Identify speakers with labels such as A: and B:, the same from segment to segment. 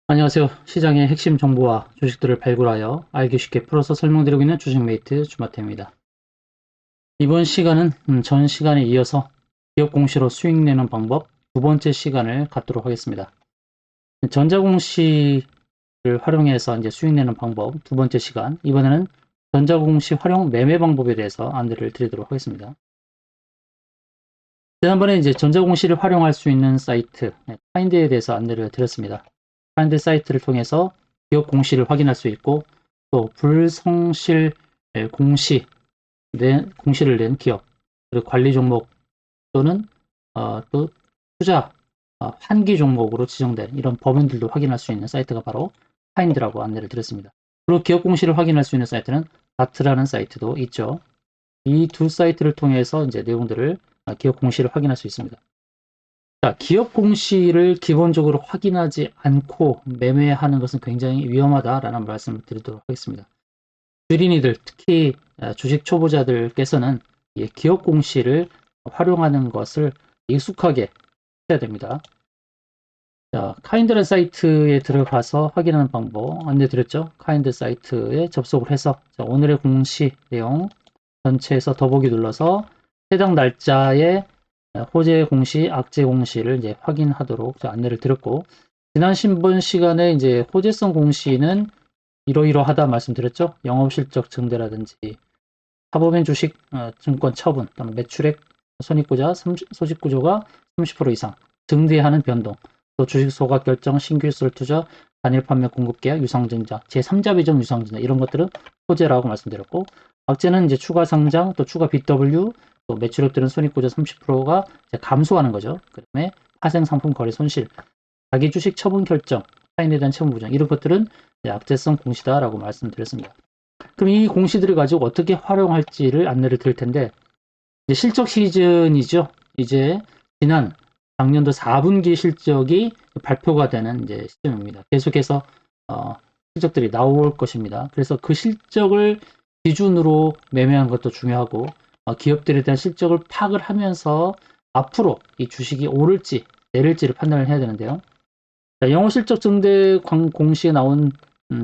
A: 안녕하세요. 시장의 핵심 정보와 주식들을 발굴하여 알기 쉽게 풀어서 설명드리고 있는 주식메이트 주마태입니다. 이번 시간은 전 시간에 이어서 기업 공시로 수익 내는 방법 두 번째 시간을 갖도록 하겠습니다. 전자공시를 활용해서 이제 수익 내는 방법 두 번째 시간, 이번에는 전자공시 활용 매매 방법에 대해서 안내를 드리도록 하겠습니다. 지난번에 이제 전자공시를 활용할 수 있는 사이트 파인드에 대해서 안내를 드렸습니다. 파인드 사이트를 통해서 기업 공시를 확인할 수 있고, 또 불성실 공시를 낸 기업, 그리고 관리 종목 또는 또 투자 환기 종목으로 지정된 이런 법인들도 확인할 수 있는 사이트가 바로 파인드라고 안내를 드렸습니다. 그리고 기업 공시를 확인할 수 있는 사이트는 다트라는 사이트도 있죠. 이 두 사이트를 통해서 이제 내용들을 기업 공시를 확인할 수 있습니다. 자, 기업 공시를 기본적으로 확인하지 않고 매매하는 것은 굉장히 위험하다라는 말씀을 드리도록 하겠습니다. 주린이들, 특히 주식 초보자들께서는 기업 공시를 활용하는 것을 익숙하게 해야 됩니다. 자, 카인드라는 사이트에 들어가서 확인하는 방법 안내드렸죠. 카인드 사이트에 접속을 해서 자, 오늘의 공시 내용 전체에서 더보기 눌러서 해당 날짜에 호재 공시, 악재 공시를 이제 확인하도록 안내를 드렸고, 지난 신번 시간에 이제 호재성 공시는 이러이러하다 말씀드렸죠. 영업실적 증대라든지 사법인 주식 증권 처분, 매출액, 손익구조, 소식구조가 30% 이상 증대하는 변동, 또 주식 소각 결정, 신규 술 투자, 단일 판매 공급 계약, 유상증자, 제3자 비전 유상증자 이런 것들은 호재라고 말씀드렸고, 악재는 이제 추가 상장, 또 추가 BW, 또 매출액들은 손익구조 30%가 감소하는 거죠. 그다음에 파생 상품 거래 손실, 자기 주식 처분 결정, 타인에 대한 채무 부정 이런 것들은 악재성 공시다라고 말씀드렸습니다. 그럼 이 공시들을 가지고 어떻게 활용할지를 안내를 드릴 텐데, 이제 실적 시즌이죠. 이제 지난 작년도 4분기 실적이 발표가 되는 이제 시점입니다. 계속해서 실적들이 나올 것입니다. 그래서 그 실적을 기준으로 매매하는 것도 중요하고, 기업들에 대한 실적을 파악을 하면서 앞으로 이 주식이 오를지 내릴지를 판단을 해야 되는데요. 자, 영업 실적 증대 공시에 나온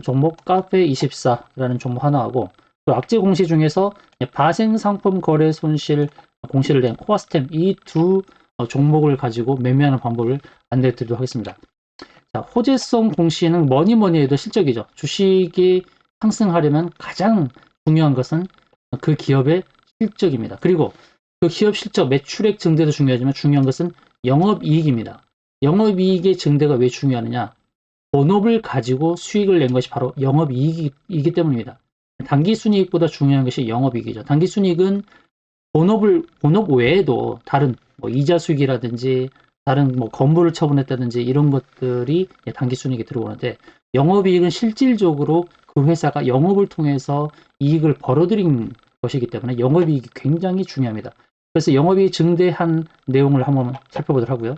A: 종목 카페24라는 종목 하나하고, 또 악재 공시 중에서 파생 상품 거래 손실 공시를 낸 코아스템 이 두 종목을 가지고 매매하는 방법을 안내해 드리도록 하겠습니다. 자, 호재성 공시는 뭐니 해도 실적이죠. 주식이 상승하려면 가장 중요한 것은 그 기업의 실적입니다. 그리고 그 기업 실적, 매출액 증대도 중요하지만 중요한 것은 영업이익입니다. 영업이익의 증대가 왜 중요하느냐? 본업을 가지고 수익을 낸 것이 바로 영업이익이기 때문입니다. 단기순이익보다 중요한 것이 영업이익이죠. 단기순이익은 본업 외에도 다른 이자 수익이라든지 다른 건물을 처분했다든지 이런 것들이 단기순이익에 들어오는데, 영업이익은 실질적으로 그 회사가 영업을 통해서 이익을 벌어들인 것이기 때문에 영업이익이 굉장히 중요합니다. 그래서 영업이익 증대한 내용을 한번 살펴보도록 하고요.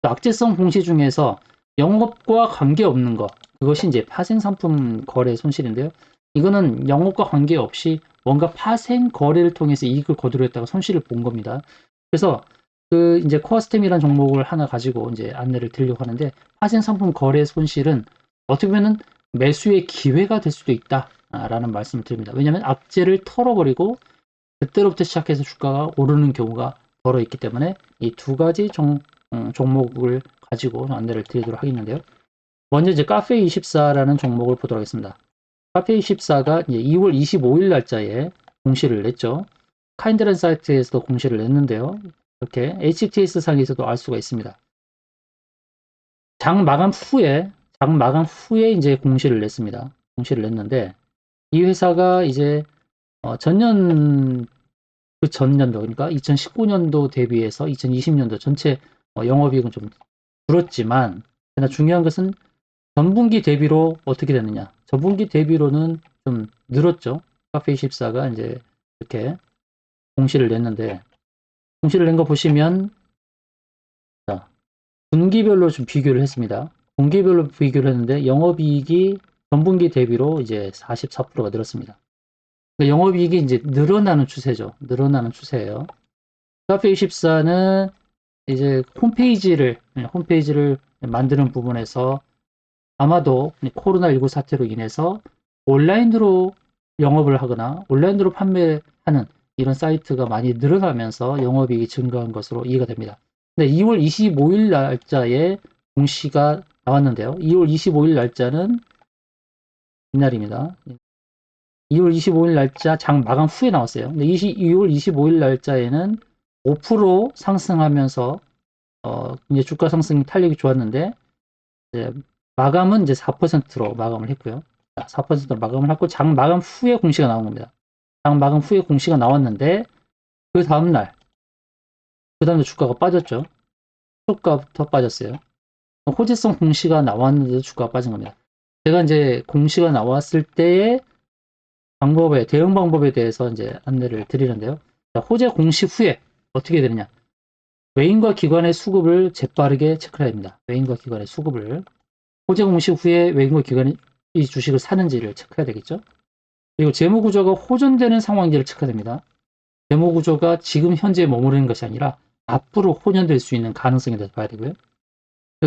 A: 또 악재성 공시 중에서 영업과 관계없는 것, 그것이 이제 파생상품 거래 손실인데요. 이거는 영업과 관계없이 뭔가 파생 거래를 통해서 이익을 거두려다가 손실을 본 겁니다. 그래서 그 이제 코어스템이라는 종목을 하나 가지고 이제 안내를 드리려고 하는데, 파생 상품 거래 손실은 어떻게 보면은 매수의 기회가 될 수도 있다라는 말씀을 드립니다. 왜냐하면 악재를 털어버리고 그때로부터 시작해서 주가가 오르는 경우가 벌어 있기 때문에 이 두 가지 종목을 가지고 안내를 드리도록 하겠는데요. 먼저 이제 카페24라는 종목을 보도록 하겠습니다. 카페24가 이제 2월 25일 날짜에 공시를 냈죠. 카인드라는 사이트에서도 공시를 냈는데요. 이렇게 HTS 상에서도 알 수가 있습니다. 장 마감 후에 이제 공시를 냈습니다. 공시를 냈는데, 이 회사가 이제 그 전년도, 그러니까 2019년도 대비해서 2020년도 전체 영업이익은 좀 줄었지만, 그러나 중요한 것은 전분기 대비로 어떻게 됐느냐. 전분기 대비로는 좀 늘었죠. 카페24가 이제 이렇게 공시를 냈는데, 공시를 낸 거 보시면, 자, 분기별로 좀 비교를 했습니다. 분기별로 비교를 했는데, 영업이익이 전분기 대비로 이제 44%가 늘었습니다. 그러니까 영업이익이 이제 늘어나는 추세죠. 늘어나는 추세예요. 카페24는 이제 홈페이지를 만드는 부분에서 아마도 코로나19 사태로 인해서 온라인으로 영업을 하거나 온라인으로 판매하는 이런 사이트가 많이 늘어나면서 영업이익이 증가한 것으로 이해가 됩니다. 근데 2월 25일 날짜에 공시가 나왔는데요. 2월 25일 날짜는 이날입니다. 2월 25일 날짜 장 마감 후에 나왔어요. 근데 2월 25일 날짜에는 5% 상승하면서 이제 주가 상승 탄력이 좋았는데 이제 마감은 이제 4%로 마감을 했고요. 4%로 마감을 하고 장 마감 후에 공시가 나온 겁니다. 장 마감 후에 공시가 나왔는데 그 다음날 주가가 빠졌죠. 주가부터 빠졌어요. 호재성 공시가 나왔는데도 주가가 빠진 겁니다. 제가 이제 공시가 나왔을 때의 대응 방법에 대해서 이제 안내를 드리는데요. 자, 호재 공시 후에 어떻게 되느냐? 외인과 기관의 수급을 재빠르게 체크해야 됩니다. 외인과 기관의 수급을. 호재 공시 후에 외인과 기관이 이 주식을 사는지를 체크해야 되겠죠. 그리고 재무 구조가 호전되는 상황인지를 체크해야 됩니다. 재무 구조가 지금 현재 머무르는 것이 아니라 앞으로 호전될 수 있는 가능성에 대해서 봐야 되고요.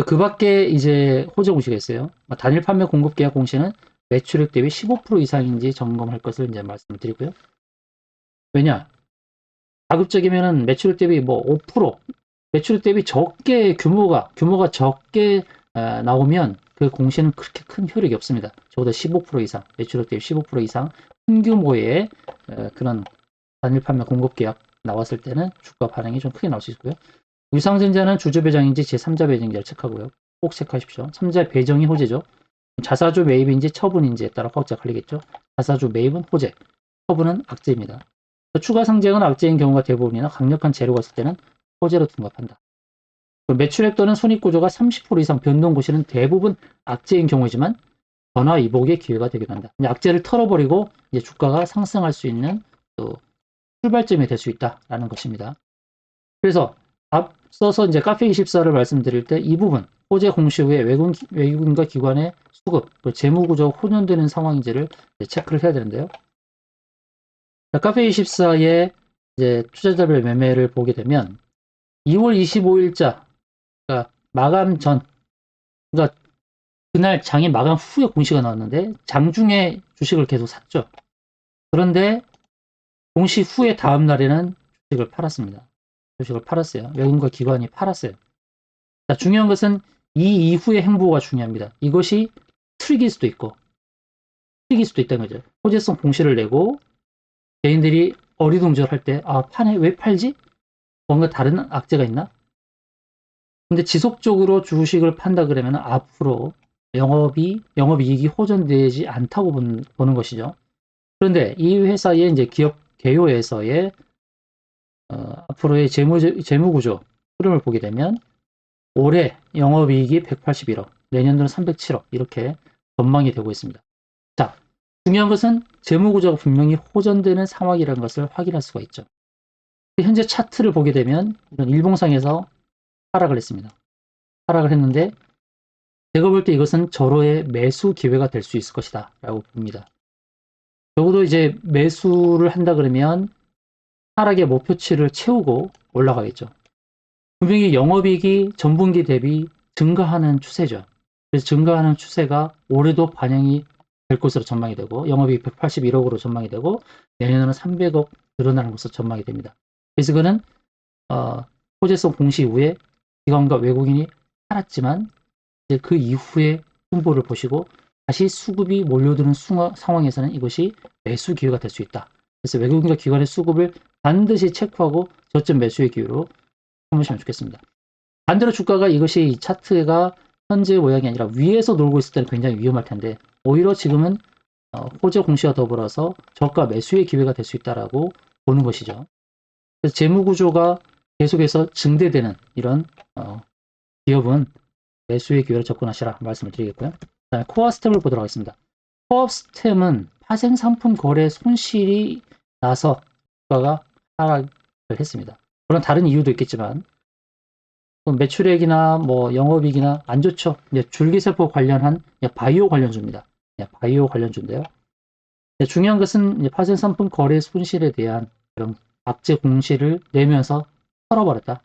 A: 그 밖에 이제 호재 공시가 있어요. 단일 판매 공급 계약 공시는 매출액 대비 15% 이상인지 점검할 것을 이제 말씀을 드리고요. 왜냐? 가급적이면은 매출액 대비 뭐 5%, 매출액 대비 적게 규모가 적게 나오면 그 공시는 그렇게 큰 효력이 없습니다. 적어도 15% 이상, 매출액 대비 15% 이상 큰 규모의 그런 단일 판매 공급 계약 나왔을 때는 주가 반응이 좀 크게 나올 수 있고요. 유상증자는 주주 배정인지 제3자 배정인지를 체크하고요. 꼭 체크하십시오. 3자 배정이 호재죠. 자사주 매입인지 처분인지에 따라 가격가 갈리겠죠. 자사주 매입은 호재, 처분은 악재입니다. 추가 상장은 악재인 경우가 대부분이나 강력한 재료가 있을 때는 호재로 둔갑한다. 매출액 또는 손익구조가 30% 이상 변동 고시는 대부분 악재인 경우이지만 변화 이복의 기회가 되기도 한다. 악재를 털어버리고 이제 주가가 상승할 수 있는 또 출발점이 될 수 있다라는 것입니다. 그래서 앞서서 이제 카페24를 말씀드릴 때 이 부분 호재 공시 후에 외국인과 기관의 수급, 재무구조가 혼돈되는 상황인지를 체크를 해야 되는데요. 카페24의 이제 투자자별 매매를 보게 되면 2월 25일자, 그러니까 마감 전, 그러니까 그날 장이 마감 후에 공시가 나왔는데 장중에 주식을 계속 샀죠. 그런데 공시 후에 다음 날에는 주식을 팔았습니다. 주식을 팔았어요. 외국인과 기관이 팔았어요. 자, 중요한 것은 이 이후의 행보가 중요합니다. 이것이 트릭일 수도 있고, 트릭일 수도 있다는 거죠. 호재성 공시를 내고 개인들이 어리둥절할 때, 아, 파네? 왜 팔지? 뭔가 다른 악재가 있나? 근데 지속적으로 주식을 판다 그러면 앞으로 영업이익이 호전되지 않다고 보는 것이죠. 그런데 이 회사의 이제 기업 개요에서의 앞으로의 재무구조 흐름을 보게 되면 올해 영업이익이 181억, 내년도는 307억 이렇게 전망이 되고 있습니다. 자, 중요한 것은 재무구조가 분명히 호전되는 상황이라는 것을 확인할 수가 있죠. 현재 차트를 보게 되면 이런 일봉상에서 하락을 했습니다. 하락을 했는데 제가 볼 때 이것은 절호의 매수 기회가 될 수 있을 것이다 라고 봅니다. 적어도 이제 매수를 한다 그러면 하락의 목표치를 채우고 올라가겠죠. 분명히 영업이익이 전분기 대비 증가하는 추세죠. 그래서 증가하는 추세가 올해도 반영이 될 것으로 전망이 되고 영업이익 181억으로 전망이 되고 내년에는 300억 늘어나는 것으로 전망이 됩니다. 그래서 그는 호재성 공시 이후에 기관과 외국인이 팔았지만 이제 그 이후에 홍보를 보시고 다시 수급이 몰려드는 상황에서는 이것이 매수 기회가 될 수 있다. 그래서 외국인과 기관의 수급을 반드시 체크하고 저점 매수의 기회로 삼으시면 좋겠습니다. 반대로 주가가 이것이 이 차트가 현재 모양이 아니라 위에서 놀고 있을 때는 굉장히 위험할 텐데 오히려 지금은 호재 공시와 더불어서 저가 매수의 기회가 될 수 있다라고 보는 것이죠. 그래서 재무 구조가 계속해서 증대되는 이런 기업은 매수의 기회로 접근하시라 말씀을 드리겠고요. 그다음에 코어스템을 보도록 하겠습니다. 코어스템은 파생상품 거래 손실이 나서 주가가 하락을 했습니다. 물론 다른 이유도 있겠지만 매출액이나 뭐 영업이익이나 안 좋죠. 이제 줄기세포 관련한 바이오 관련주입니다. 바이오 관련주인데요. 중요한 것은 파생상품 거래 손실에 대한 그런 악재 공시를 내면서 털어버렸다.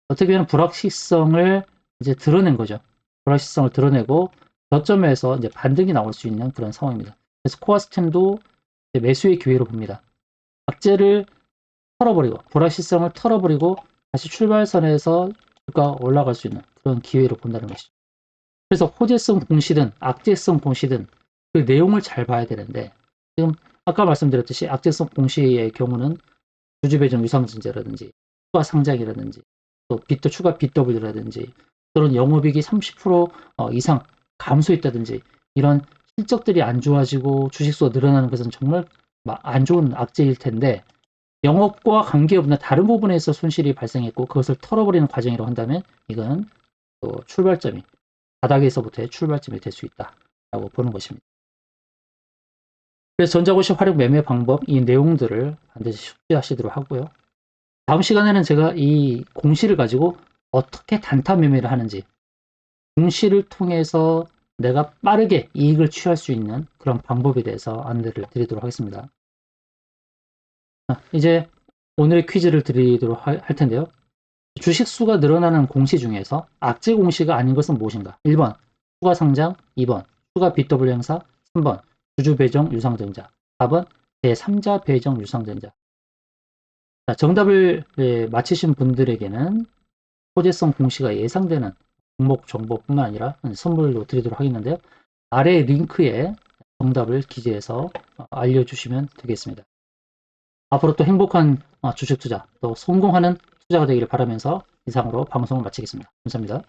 A: 어떻게 보면 불확실성을 이제 드러낸 거죠. 불확실성을 드러내고 저점에서 이제 반등이 나올 수 있는 그런 상황입니다. 그래서 코어스템도 매수의 기회로 봅니다. 악재를 털어버리고 불확실성을 털어버리고 다시 출발선에서 주가 올라갈 수 있는 그런 기회로 본다는 것이죠. 그래서 호재성 공시든 악재성 공시든 그 내용을 잘 봐야 되는데 지금 아까 말씀드렸듯이 악재성 공시의 경우는 주주 배정 유상증자라든지 추가 상장이라든지 또 추가 BW라든지 또는 영업이익이 30% 이상 감소했다든지 이런 실적들이 안 좋아지고 주식수가 늘어나는 것은 정말 안 좋은 악재일 텐데 영업과 관계없는 다른 부분에서 손실이 발생했고 그것을 털어버리는 과정이라고 한다면 이건 또 출발점이 바닥에서부터의 출발점이 될 수 있다라고 보는 것입니다. 그래서 전자고시 활용 매매 방법 이 내용들을 반드시 숙지하시도록 하고요. 다음 시간에는 제가 이 공시를 가지고 어떻게 단타 매매를 하는지 공시를 통해서 내가 빠르게 이익을 취할 수 있는 그런 방법에 대해서 안내를 드리도록 하겠습니다. 이제 오늘의 퀴즈를 드리도록 할 텐데요. 주식수가 늘어나는 공시 중에서 악재 공시가 아닌 것은 무엇인가? 1번 추가 상장, 2번 추가 BW 행사, 3번 주주 배정 유상증자, 4번 제3자 배정 유상증자. 정답을 맞히신 분들에게는 호재성 공시가 예상되는 종목 정보뿐만 아니라 선물로 드리도록 하겠는데요. 아래 링크에 정답을 기재해서 알려주시면 되겠습니다. 앞으로 또 행복한 주식 투자, 또 성공하는 투자가 되기를 바라면서 이상으로 방송을 마치겠습니다. 감사합니다.